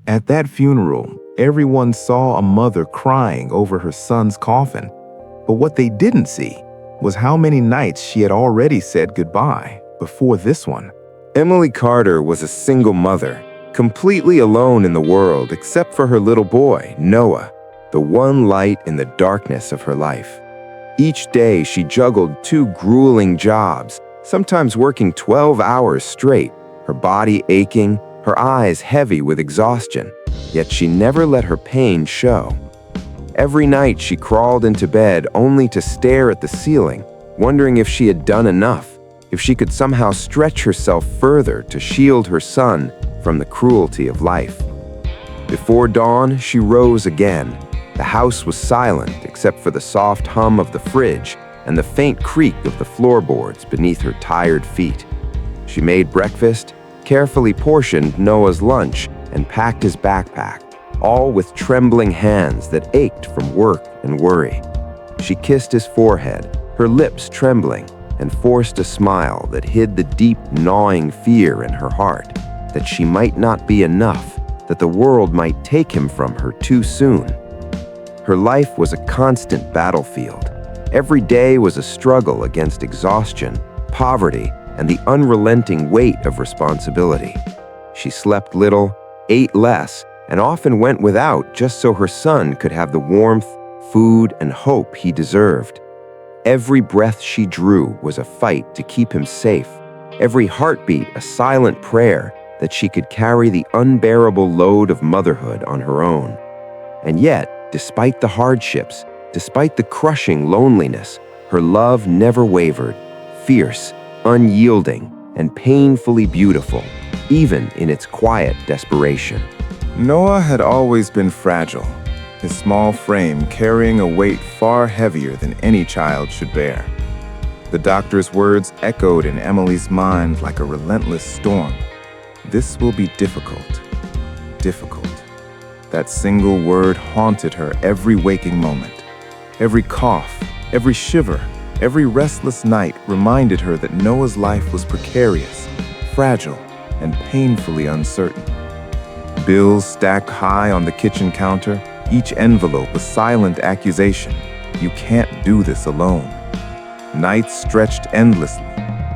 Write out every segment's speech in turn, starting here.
At that funeral, everyone saw a mother crying over her son's coffin, but what they didn't see was how many nights she had already said goodbye before this one. Emily Carter was a single mother, completely alone in the world except for her little boy, Noah, the one light in the darkness of her life. Each day she juggled two grueling jobs, sometimes working 12 hours straight, her body aching, her eyes heavy with exhaustion, yet she never let her pain show. Every night she crawled into bed only to stare at the ceiling, wondering if she had done enough, if she could somehow stretch herself further to shield her son from the cruelty of life. Before dawn, she rose again. The house was silent except for the soft hum of the fridge and the faint creak of the floorboards beneath her tired feet. She made breakfast, carefully portioned Noah's lunch, and packed his backpack, all with trembling hands that ached from work and worry. She kissed his forehead, her lips trembling, and forced a smile that hid the deep, gnawing fear in her heart that she might not be enough, that the world might take him from her too soon. Her life was a constant battlefield. Every day was a struggle against exhaustion, poverty, and the unrelenting weight of responsibility. She slept little, ate less, and often went without just so her son could have the warmth, food, and hope he deserved. Every breath she drew was a fight to keep him safe, every heartbeat a silent prayer that she could carry the unbearable load of motherhood on her own. And yet, despite the hardships, despite the crushing loneliness, her love never wavered, fierce, unyielding, and painfully beautiful, even in its quiet desperation. Noah had always been fragile, his small frame carrying a weight far heavier than any child should bear. The doctor's words echoed in Emily's mind like a relentless storm. This will be difficult. Difficult. That single word haunted her every waking moment. Every cough, every shiver, every restless night reminded her that Noah's life was precarious, fragile, and painfully uncertain. Bills stacked high on the kitchen counter, each envelope a silent accusation. You can't do this alone. Nights stretched endlessly,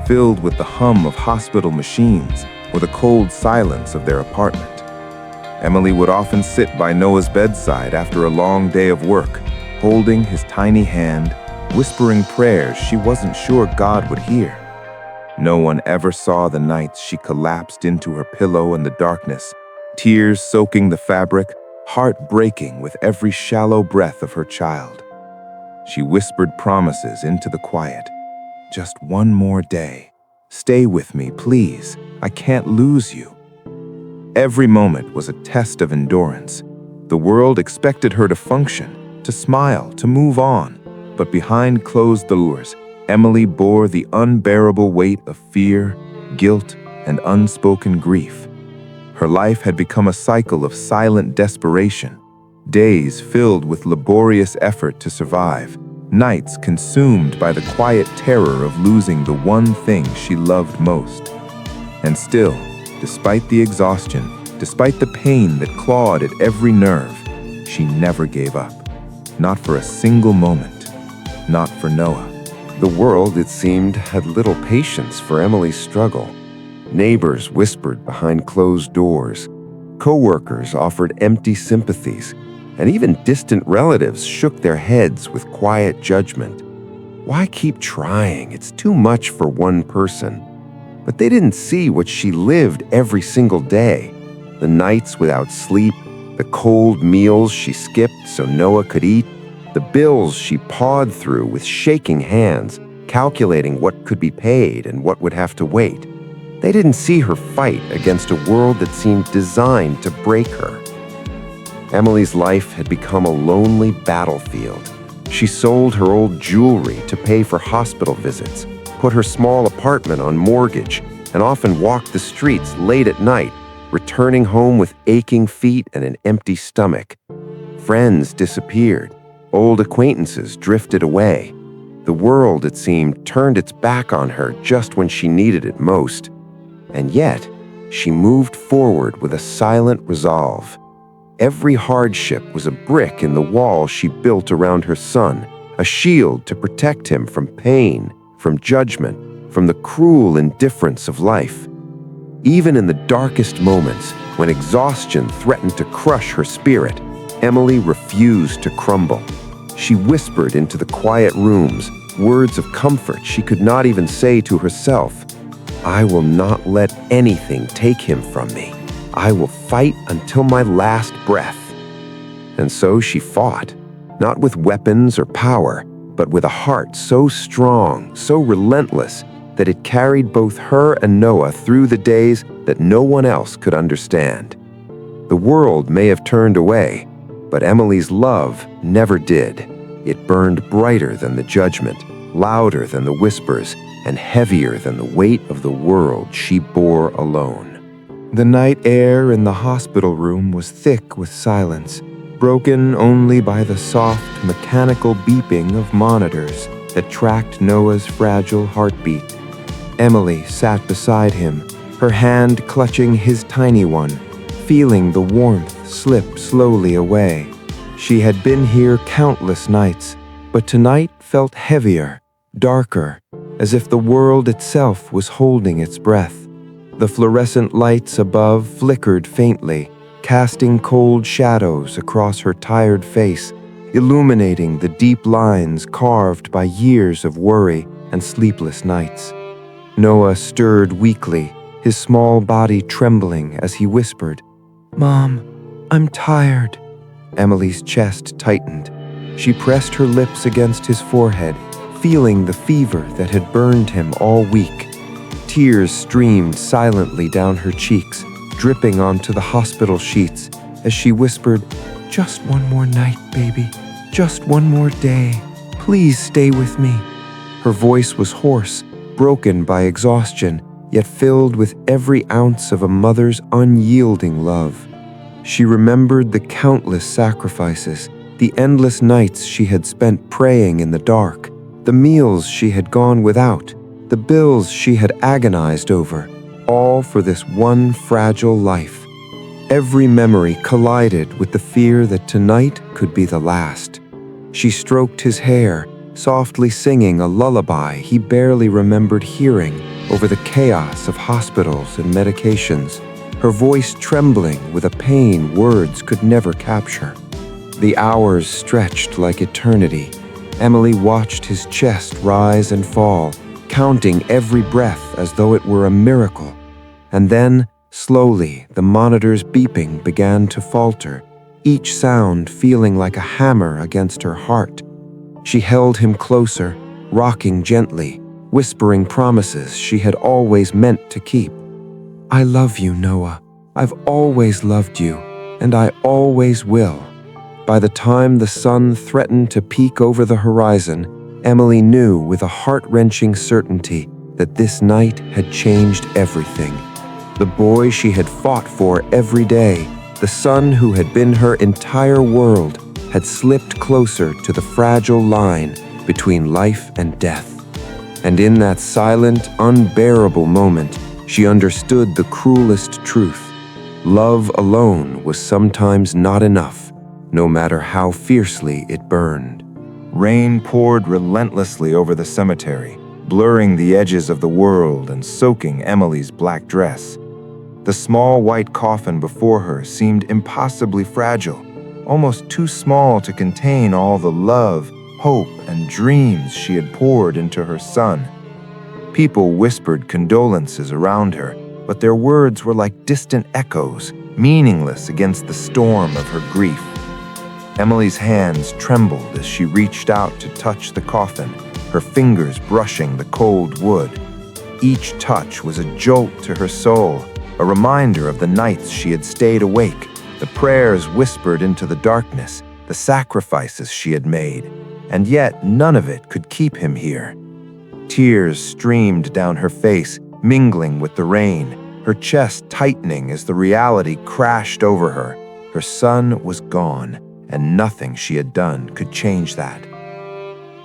filled with the hum of hospital machines or the cold silence of their apartment. Emily would often sit by Noah's bedside after a long day of work, holding his tiny hand, whispering prayers she wasn't sure God would hear. No one ever saw the nights she collapsed into her pillow in the darkness, tears soaking the fabric, heart breaking with every shallow breath of her child. She whispered promises into the quiet. Just one more day. Stay with me, please. I can't lose you. Every moment was a test of endurance. The world expected her to function, to smile, to move on. But behind closed doors, Emily bore the unbearable weight of fear, guilt, and unspoken grief. Her life had become a cycle of silent desperation, days filled with laborious effort to survive, nights consumed by the quiet terror of losing the one thing she loved most. And still, despite the exhaustion, despite the pain that clawed at every nerve, she never gave up. Not for a single moment. Not for Noah. The world, it seemed, had little patience for Emily's struggle. Neighbors whispered behind closed doors. Co-workers offered empty sympathies. And even distant relatives shook their heads with quiet judgment. Why keep trying? It's too much for one person. But they didn't see what she lived every single day. The nights without sleep, the cold meals she skipped so Noah could eat, the bills she pawed through with shaking hands, calculating what could be paid and what would have to wait. They didn't see her fight against a world that seemed designed to break her. Emily's life had become a lonely battlefield. She sold her old jewelry to pay for hospital visits, put her small apartment on mortgage, and often walked the streets late at night, returning home with aching feet and an empty stomach. Friends disappeared. Old acquaintances drifted away. The world, it seemed, turned its back on her just when she needed it most. And yet, she moved forward with a silent resolve. Every hardship was a brick in the wall she built around her son, a shield to protect him from pain, from judgment, from the cruel indifference of life. Even in the darkest moments, when exhaustion threatened to crush her spirit, Emily refused to crumble. She whispered into the quiet rooms, words of comfort she could not even say to herself. "I will not let anything take him from me. I will fight until my last breath." And so she fought, not with weapons or power, but with a heart so strong, so relentless, that it carried both her and Noah through the days that no one else could understand. The world may have turned away, but Emily's love never did. It burned brighter than the judgment, louder than the whispers, and heavier than the weight of the world she bore alone. The night air in the hospital room was thick with silence, broken only by the soft, mechanical beeping of monitors that tracked Noah's fragile heartbeat. Emily sat beside him, her hand clutching his tiny one, feeling the warmth slip slowly away. She had been here countless nights, but tonight felt heavier, darker, as if the world itself was holding its breath. The fluorescent lights above flickered faintly, casting cold shadows across her tired face, illuminating the deep lines carved by years of worry and sleepless nights. Noah stirred weakly, his small body trembling as he whispered, "Mom, I'm tired." Emily's chest tightened. She pressed her lips against his forehead, feeling the fever that had burned him all week. Tears streamed silently down her cheeks, dripping onto the hospital sheets as she whispered, "Just one more night, baby. Just one more day. Please stay with me." Her voice was hoarse, broken by exhaustion, yet filled with every ounce of a mother's unyielding love. She remembered the countless sacrifices, the endless nights she had spent praying in the dark, the meals she had gone without, the bills she had agonized over, all for this one fragile life. Every memory collided with the fear that tonight could be the last. She stroked his hair, softly singing a lullaby he barely remembered hearing over the chaos of hospitals and medications, her voice trembling with a pain words could never capture. The hours stretched like eternity. Emily watched his chest rise and fall, counting every breath as though it were a miracle. And then, slowly, the monitor's beeping began to falter, each sound feeling like a hammer against her heart. She held him closer, rocking gently, whispering promises she had always meant to keep. "I love you, Noah. I've always loved you, and I always will." By the time the sun threatened to peek over the horizon, Emily knew with a heart-wrenching certainty that this night had changed everything. The boy she had fought for every day, the son who had been her entire world, had slipped closer to the fragile line between life and death. And in that silent, unbearable moment, she understood the cruelest truth. Love alone was sometimes not enough, no matter how fiercely it burned. Rain poured relentlessly over the cemetery, blurring the edges of the world and soaking Emily's black dress. The small white coffin before her seemed impossibly fragile, almost too small to contain all the love, hope, and dreams she had poured into her son. People whispered condolences around her, but their words were like distant echoes, meaningless against the storm of her grief. Emily's hands trembled as she reached out to touch the coffin, her fingers brushing the cold wood. Each touch was a jolt to her soul, a reminder of the nights she had stayed awake, the prayers whispered into the darkness, the sacrifices she had made, and yet none of it could keep him here. Tears streamed down her face, mingling with the rain, her chest tightening as the reality crashed over her. Her son was gone, and nothing she had done could change that.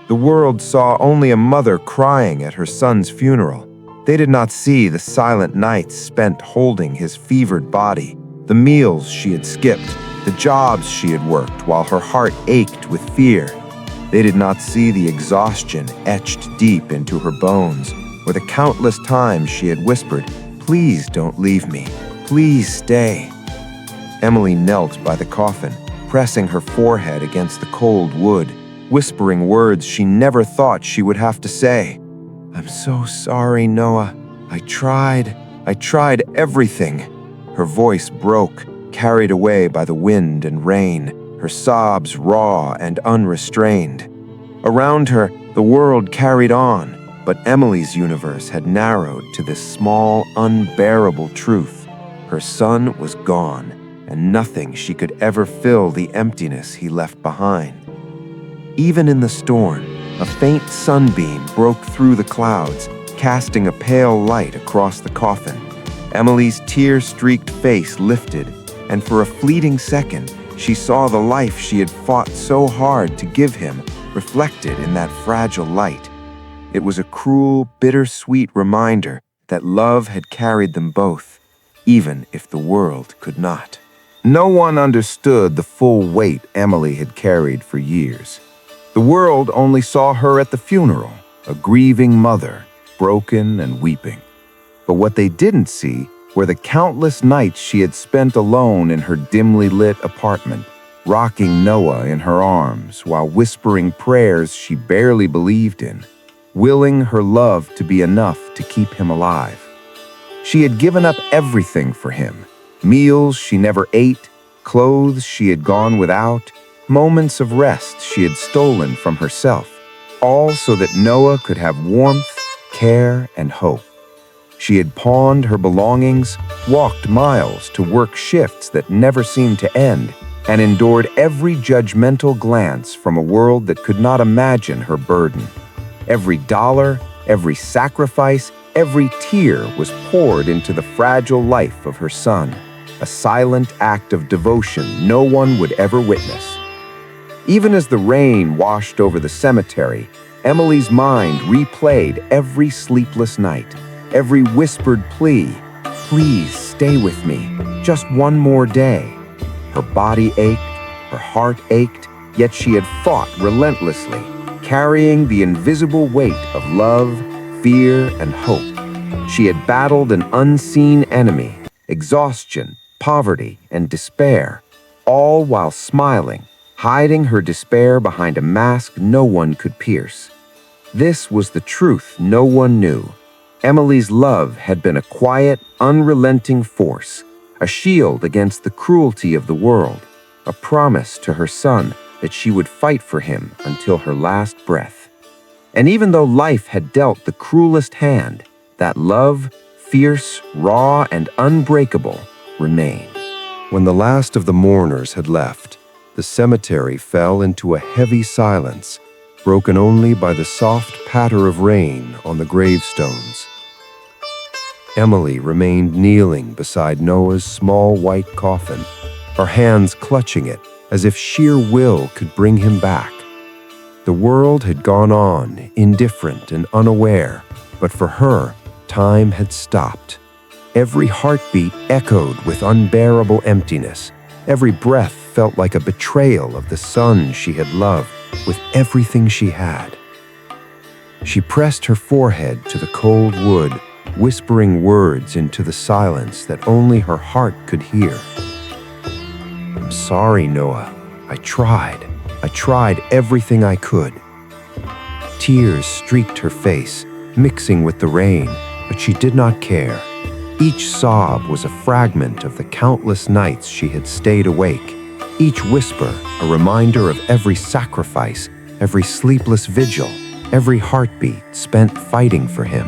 The world saw only a mother crying at her son's funeral, They did not see the silent nights spent holding his fevered body, the meals she had skipped, the jobs she had worked while her heart ached with fear. They did not see the exhaustion etched deep into her bones, or the countless times she had whispered, "Please don't leave me. Please stay." Emily knelt by the coffin, pressing her forehead against the cold wood, whispering words she never thought she would have to say. "I'm so sorry, Noah. I tried everything." Her voice broke, carried away by the wind and rain, her sobs raw and unrestrained. Around her, the world carried on, but Emily's universe had narrowed to this small, unbearable truth. Her son was gone, and nothing she could ever fill the emptiness he left behind. Even in the storm, a faint sunbeam broke through the clouds, casting a pale light across the coffin. Emily's tear-streaked face lifted, and for a fleeting second, she saw the life she had fought so hard to give him reflected in that fragile light. It was a cruel, bittersweet reminder that love had carried them both, even if the world could not. No one understood the full weight Emily had carried for years. The world only saw her at the funeral, a grieving mother, broken and weeping. But what they didn't see were the countless nights she had spent alone in her dimly lit apartment, rocking Noah in her arms while whispering prayers she barely believed in, willing her love to be enough to keep him alive. She had given up everything for him, meals she never ate, clothes she had gone without, moments of rest she had stolen from herself, all so that Noah could have warmth, care, and hope. She had pawned her belongings, walked miles to work shifts that never seemed to end, and endured every judgmental glance from a world that could not imagine her burden. Every dollar, every sacrifice, every tear was poured into the fragile life of her son, a silent act of devotion no one would ever witness. Even as the rain washed over the cemetery, Emily's mind replayed every sleepless night, every whispered plea, "Please stay with me, just one more day." Her body ached, her heart ached, yet she had fought relentlessly, carrying the invisible weight of love, fear, and hope. She had battled an unseen enemy, exhaustion, poverty, and despair, all while smiling, hiding her despair behind a mask no one could pierce. This was the truth no one knew. Emily's love had been a quiet, unrelenting force, a shield against the cruelty of the world, a promise to her son that she would fight for him until her last breath. And even though life had dealt the cruelest hand, that love, fierce, raw, and unbreakable, remained. When the last of the mourners had left, the cemetery fell into a heavy silence, broken only by the soft patter of rain on the gravestones. Emily remained kneeling beside Noah's small white coffin, her hands clutching it as if sheer will could bring him back. The world had gone on, indifferent and unaware, but for her, time had stopped. Every heartbeat echoed with unbearable emptiness. Every breath felt like a betrayal of the son she had loved with everything she had. She pressed her forehead to the cold wood, whispering words into the silence that only her heart could hear. "I'm sorry, Noah. I tried everything I could." Tears streaked her face, mixing with the rain, but she did not care. Each sob was a fragment of the countless nights she had stayed awake, each whisper a reminder of every sacrifice, every sleepless vigil, every heartbeat spent fighting for him.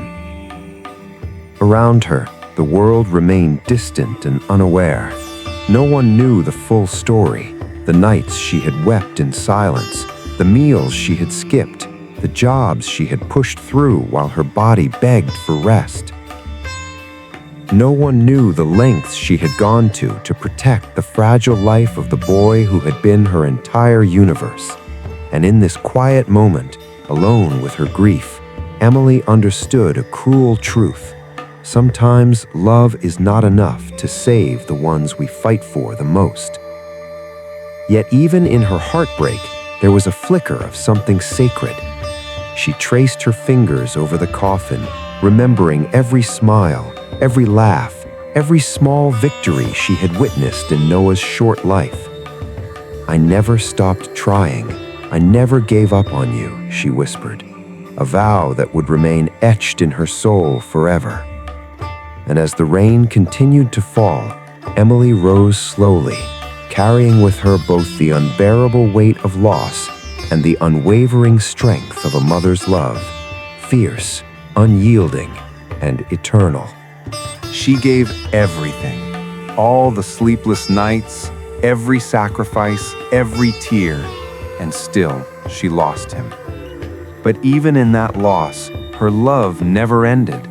Around her, the world remained distant and unaware. No one knew the full story, the nights she had wept in silence, the meals she had skipped, the jobs she had pushed through while her body begged for rest. No one knew the lengths she had gone to protect the fragile life of the boy who had been her entire universe. And in this quiet moment, alone with her grief, Emily understood a cruel truth. Sometimes love is not enough to save the ones we fight for the most. Yet even in her heartbreak, there was a flicker of something sacred. She traced her fingers over the coffin, remembering every smile, every laugh, every small victory she had witnessed in Noah's short life. "I never stopped trying. I never gave up on you," she whispered, a vow that would remain etched in her soul forever. And as the rain continued to fall, Emily rose slowly, carrying with her both the unbearable weight of loss and the unwavering strength of a mother's love, fierce, unyielding, and eternal. She gave everything, all the sleepless nights, every sacrifice, every tear, and still she lost him. But even in that loss, her love never ended.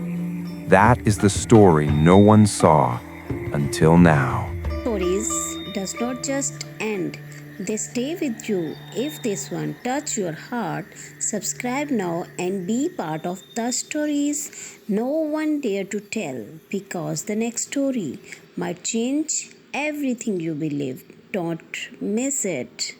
That is the story no one saw until now. Stories does not just end, they stay with you. If this one touched your heart, subscribe now and be part of the stories no one dare to tell, because the next story might change everything you believe. Don't miss it.